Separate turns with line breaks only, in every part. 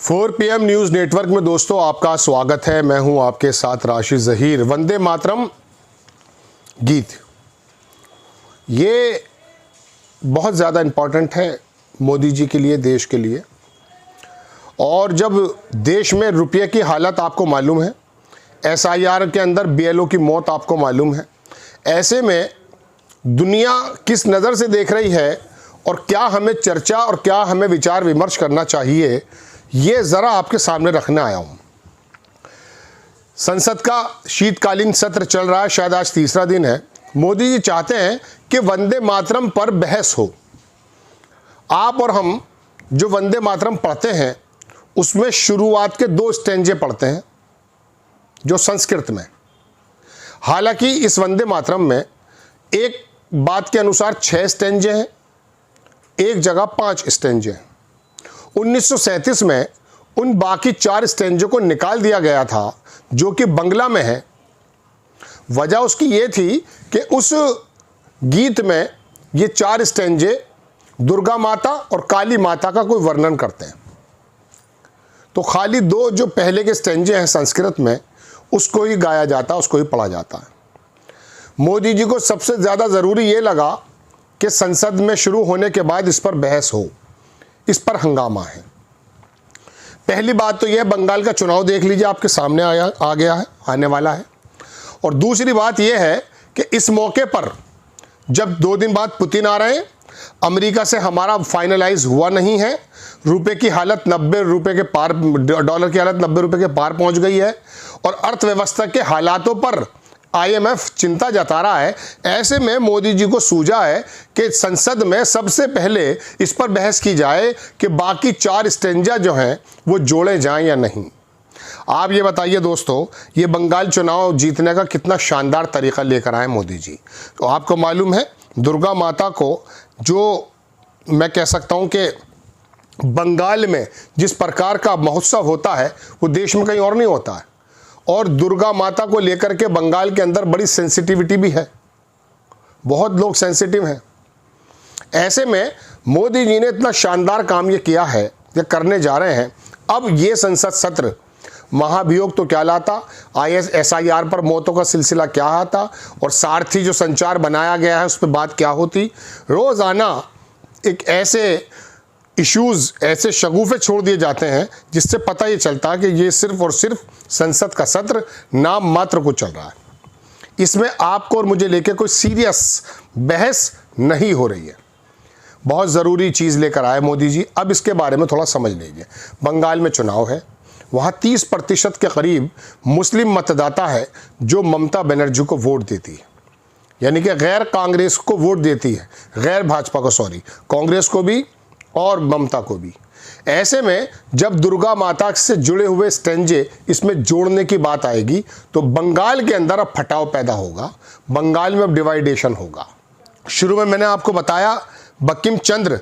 4 PM news network में दोस्तों आपका स्वागत है। मैं हूं आपके साथ राशिद ज़हीर। वंदे मातरम गीत ये बहुत ज़्यादा इम्पॉर्टेंट है मोदी जी के लिए, देश के लिए। और जब देश में रुपये की हालत आपको मालूम है, SIR के अंदर BLO की मौत आपको मालूम है, ऐसे में दुनिया किस नज़र से देख रही है और क्या हमें चर्चा और क्या हमें विचार विमर्श करना चाहिए, ये ज़रा आपके सामने रखने आया हूँ। संसद का शीतकालीन सत्र चल रहा है, शायद आज तीसरा दिन है। मोदी जी चाहते हैं कि वंदे मातरम पर बहस हो। आप और हम जो वंदे मातरम पढ़ते हैं उसमें शुरुआत के 2 स्टेंजे पढ़ते हैं जो संस्कृत में। हालांकि इस वंदे मातरम में एक बात के अनुसार 6 स्टेंजे हैं, एक जगह 5 स्टेंजे हैं। 1937 में उन बाकी 4 स्टेंजों को निकाल दिया गया था जो कि बंगला में है। वजह उसकी ये थी कि उस गीत में ये 4 स्टेंजे दुर्गा माता और काली माता का कोई वर्णन करते हैं, तो खाली 2 जो पहले के स्टेंजे हैं संस्कृत में उसको ही गाया जाता है, उसको ही पढ़ा जाता है। मोदी जी को सबसे ज़्यादा ज़रूरी ये लगा कि संसद में शुरू होने के बाद इस पर बहस हो, इस पर हंगामा है। पहली बात तो यह, बंगाल का चुनाव देख लीजिए, आपके सामने आ गया है, आने वाला है। और दूसरी बात यह है कि इस मौके पर जब 2 दिन बाद पुतिन आ रहे हैं, अमेरिका से हमारा फाइनलाइज हुआ नहीं है, रुपए की हालत 90 रुपए के पार, डॉलर की हालत 90 रुपए के पार पहुंच गई है और अर्थव्यवस्था के हालातों पर IMF चिंता जता रहा है। ऐसे में मोदी जी को सूझा है कि संसद में सबसे पहले इस पर बहस की जाए कि बाकी 4 स्टेंजा जो हैं वो जोड़े जाएं या नहीं। आप ये बताइए दोस्तों, ये बंगाल चुनाव जीतने का कितना शानदार तरीका लेकर आए मोदी जी। तो आपको मालूम है, दुर्गा माता को जो मैं कह सकता हूँ कि बंगाल में जिस प्रकार का महोत्सव होता है वो देश में कहीं और नहीं होता है। और दुर्गा माता को लेकर के बंगाल के अंदर बड़ी सेंसिटिविटी भी है, बहुत लोग सेंसिटिव हैं। ऐसे में मोदी जी ने इतना शानदार काम ये किया है, ये करने जा रहे हैं। अब ये संसद सत्र महाभियोग तो क्या लाता, SIR पर मौतों का सिलसिला क्या आता और सारथी जो संचार बनाया गया है उस पर बात क्या होती। रोज़ाना एक ऐसे इश्यूज़, ऐसे शगुफे छोड़ दिए जाते हैं जिससे पता ये चलता है कि ये सिर्फ और सिर्फ संसद का सत्र नाम मात्र को चल रहा है। इसमें आपको और मुझे लेके कोई सीरियस बहस नहीं हो रही है। बहुत ज़रूरी चीज़ लेकर आए मोदी जी। अब इसके बारे में थोड़ा समझ लीजिए। बंगाल में चुनाव है, वहाँ 30% के करीब मुस्लिम मतदाता है जो ममता बनर्जी को वोट देती है, यानी कि गैर कांग्रेस को वोट देती है, गैर भाजपा को, सॉरी, कांग्रेस को भी और ममता को भी। ऐसे में जब दुर्गा माता से जुड़े हुए स्टेंजे इसमें जोड़ने की बात आएगी तो बंगाल के अंदर अब फटाव पैदा होगा, बंगाल में अब डिवाइडेशन होगा। शुरू में मैंने आपको बताया बंकिम चंद्र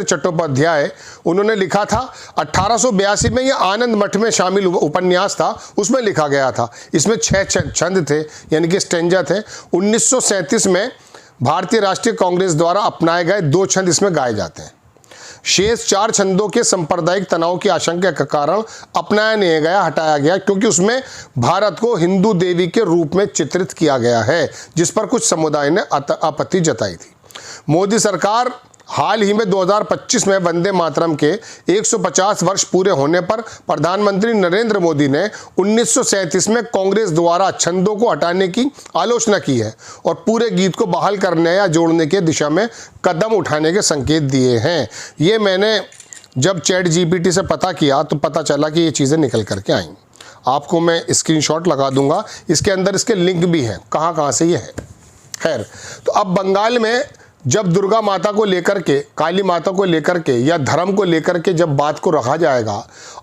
चट्टोपाध्याय उन्होंने लिखा था 1882 में, ये आनंद मठ में शामिल उपन्यास था, उसमें लिखा गया था। इसमें 6 छंद थे, यानी कि स्टेंजा थे। 1937 में भारतीय राष्ट्रीय कांग्रेस द्वारा अपनाए गए 2 छंद इसमें गाए जाते हैं। शेष 4 छंदों के सांप्रदायिक तनाव की आशंका के कारण अपनाया नहीं गया, हटाया गया, क्योंकि उसमें भारत को हिंदू देवी के रूप में चित्रित किया गया है, जिस पर कुछ समुदाय ने आपत्ति जताई थी। मोदी सरकार हाल ही में 2025 में वंदे मातरम के 150 वर्ष पूरे होने पर प्रधानमंत्री नरेंद्र मोदी ने 1937 में कांग्रेस द्वारा छंदों को हटाने की आलोचना की है और पूरे गीत को बहाल करने या जोड़ने के दिशा में कदम उठाने के संकेत दिए हैं। ये मैंने जब ChatGPT से पता किया तो पता चला कि ये चीज़ें निकल करके आई। आपको मैं स्क्रीनशॉट लगा दूंगा, इसके अंदर इसके लिंक भी हैं कहाँ से ये है। खैर, तो अब बंगाल में जब दुर्गा माता को लेकर के, काली माता को लेकर के या धर्म को लेकर के जब बात को रखा जाएगा,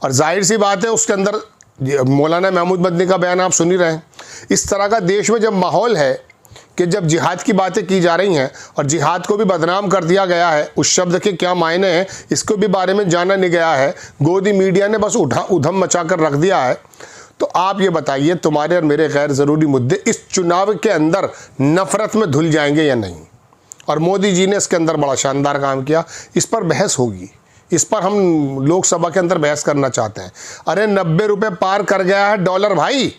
और जाहिर सी बात है उसके अंदर मौलाना महमूद मदनी का बयान आप सुन ही रहे हैं। इस तरह का देश में जब माहौल है कि जब जिहाद की बातें की जा रही हैं और जिहाद को भी बदनाम कर दिया गया है, उस शब्द के क्या मायने हैं इसको भी बारे में जाना नहीं गया है, गोदी मीडिया ने बस उधम मचा कर रख दिया है। तो आप ये बताइए, तुम्हारे और मेरे गैर ज़रूरी मुद्दे इस चुनाव के अंदर नफरत में धुल जाएंगे या नहीं। और मोदी जी ने इसके अंदर बड़ा शानदार काम किया। इस पर बहस होगी, इस पर हम लोकसभा के अंदर बहस करना चाहते हैं। अरे 90 रुपये पार कर गया है डॉलर भाई,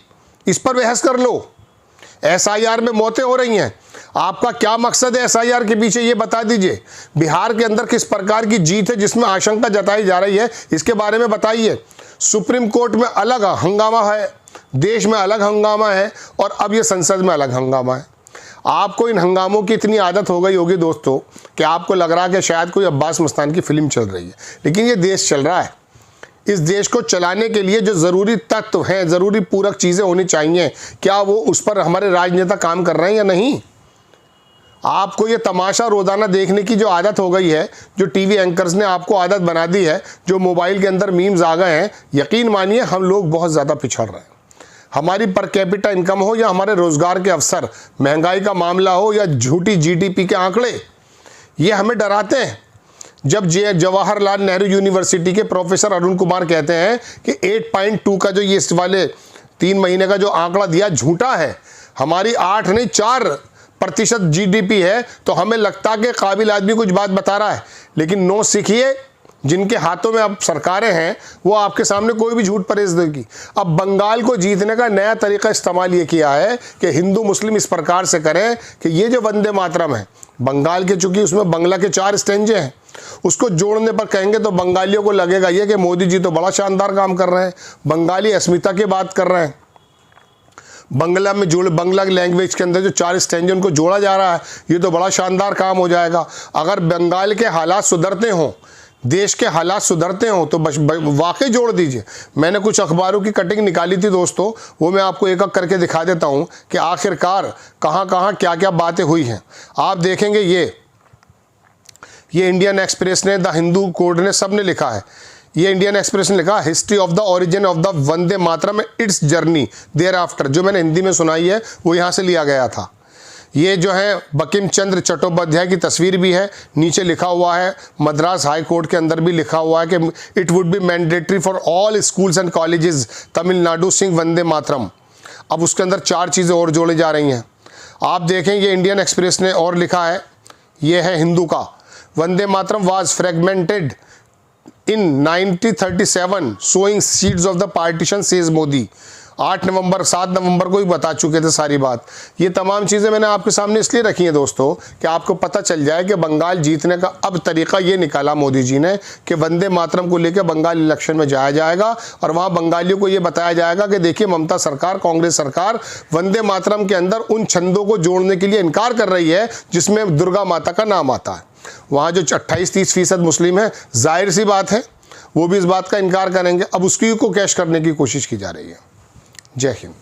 इस पर बहस कर लो। SIR में मौतें हो रही हैं, आपका क्या मकसद है SIR के पीछे, ये बता दीजिए। बिहार के अंदर किस प्रकार की जीत है जिसमें आशंका जताई जा रही है, इसके बारे में बताइए। सुप्रीम कोर्ट में अलग हंगामा है, देश में अलग हंगामा है, और अब ये संसद में अलग हंगामा है। आपको इन हंगामों की इतनी आदत हो गई होगी दोस्तों कि आपको लग रहा है कि शायद कोई अब्बास मस्तान की फिल्म चल रही है, लेकिन ये देश चल रहा है। इस देश को चलाने के लिए जो ज़रूरी तत्व हैं, ज़रूरी पूरक चीज़ें होनी चाहिए, क्या वो उस पर हमारे राजनेता काम कर रहे हैं या नहीं? आपको ये तमाशा रोज़ाना देखने की जो आदत हो गई है, जो टीवी एंकर्स ने आपको आदत बना दी है, जो मोबाइल के अंदर मीम्स आ गए हैं, यकीन मानिए हम लोग बहुत ज़्यादा पिछड़ रहे हैं। हमारी पर कैपिटा इनकम हो या हमारे रोज़गार के अवसर, महंगाई का मामला हो या झूठी GDP के आंकड़े, ये हमें डराते हैं। जब जवाहरलाल नेहरू यूनिवर्सिटी के प्रोफेसर अरुण कुमार कहते हैं कि 8.2 का जो ये इस वाले 3 महीने का जो आंकड़ा दिया झूठा है, हमारी 8 नहीं 4% GDP है, तो हमें लगता है कि काबिल आदमी कुछ बात बता रहा है। लेकिन नो सीखिए, जिनके हाथों में अब सरकारें हैं वो आपके सामने कोई भी झूठ परेश देगी। अब बंगाल को जीतने का नया तरीका इस्तेमाल ये किया है कि हिंदू मुस्लिम इस प्रकार से करें कि ये जो वंदे मातरम है बंगाल के, चूंकि उसमें बंगला के 4 स्टेंजे हैं, उसको जोड़ने पर कहेंगे तो बंगालियों को लगेगा ये कि मोदी जी तो बड़ा शानदार काम कर रहे हैं, बंगाली अस्मिता की बात कर रहे हैं। बंगला में बंगला लैंग्वेज के अंदर जो 4 स्टेंजे उनको जोड़ा जा रहा है, ये तो बड़ा शानदार काम हो जाएगा। अगर बंगाल के हालात सुधरते हों, देश के हालात सुधरते हों, तो वाकई जोड़ दीजिए। मैंने कुछ अखबारों की कटिंग निकाली थी दोस्तों, वो मैं आपको एक एक करके दिखा देता हूँ कि आखिरकार कहाँ कहाँ क्या क्या बातें हुई हैं। आप देखेंगे ये इंडियन एक्सप्रेस ने, द हिंदू कोड ने, सब ने लिखा है। ये इंडियन एक्सप्रेस ने लिखा history of the origin of the Vande Mataram it's journey thereafter, जो मैंने हिंदी में सुनाई है वो यहाँ से लिया गया था। ये जो है बंकिम चंद्र चट्टोपाध्याय की तस्वीर भी है, नीचे लिखा हुआ है, मद्रास हाई कोर्ट के अंदर भी लिखा हुआ है कि it would be mandatory for all schools and colleges Tamil Nadu sing Vande Mataram. अब उसके अंदर 4 चीज़ें और जोड़ी जा रही हैं। आप देखें ये इंडियन एक्सप्रेस ने और लिखा है, ये है हिंदू का, Vande Mataram was fragmented in 1937 showing seeds of the partition says Modi. 7 नवंबर को ही बता चुके थे सारी बात। ये तमाम चीज़ें मैंने आपके सामने इसलिए रखी हैं दोस्तों कि आपको पता चल जाए कि बंगाल जीतने का अब तरीका ये निकाला मोदी जी ने कि वंदे मातरम को लेकर बंगाल इलेक्शन में जाया जाएगा और वहाँ बंगालियों को ये बताया जाएगा कि देखिए ममता सरकार, कांग्रेस सरकार वंदे मातरम के अंदर उन छंदों को जोड़ने के लिए इनकार कर रही है जिसमें दुर्गा माता का नाम आता है। वहाँ जो 28-30% मुस्लिम है, जाहिर सी बात है वो भी इस बात का इनकार करेंगे। अब उसकी को कैश करने की कोशिश की जा रही है। जय हिंद।